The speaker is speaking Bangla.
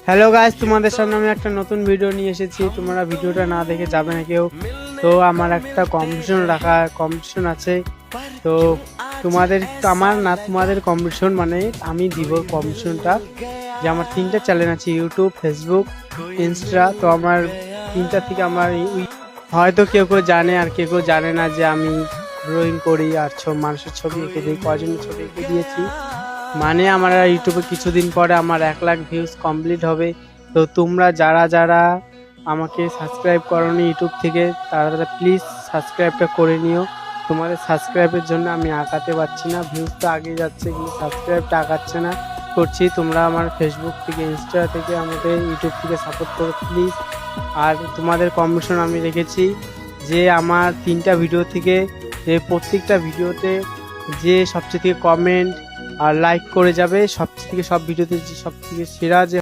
হ্যালো গাইস, তোমাদের সামনে আমি একটা নতুন ভিডিও নিয়ে এসেছি। তোমরা ভিডিওটা না দেখে যাবে না কেউ। তো আমার একটা কম্পিটিশন আছে। তো তোমাদের কম্পিটিশন মানে আমি দিব কম্পিটিশনটা। যে আমার 3টা চ্যানেল আছে, ইউটিউব, ফেসবুক, ইনস্টা। তো আমার 3টা থেকে হয়তো কেউ কেউ জানে আর কেউ কেউ জানে না যে আমি ড্রয়িং করি আর মানুষের ছবি এঁকে দিই। কয়জনের ছবি এঁকে দিয়েছি মানে আমার ইউটিউবে কিছুদিন পরে আমার 1 লাখ ভিউজ কমপ্লিট হবে। তো তোমরা যারা যারা আমাকে সাবস্ক্রাইব করোনি ইউটিউব থেকে, তারা প্লিজ সাবস্ক্রাইবটা করে নিও। তোমাদের সাবস্ক্রাইবের জন্য আমি আগাতে পারছি না, ভিউজ তো আগে যাচ্ছে কিন্তু সাবস্ক্রাইবটা আগাচ্ছে না। করছি, তোমরা আমার ফেসবুক থেকে, ইনস্টা থেকে, আমাদের ইউটিউব থেকে সাপোর্ট করো প্লিজ। আর তোমাদের কম্পিটিশন আমি রেখেছি যে আমার 3টা ভিডিও থেকে যে প্রত্যেকটা ভিডিওতে যে সবচেয়ে থেকে কমেন্ট আর লাইক করে যাবে, সব ভিডিওতে যে সবথেকে সেরা যে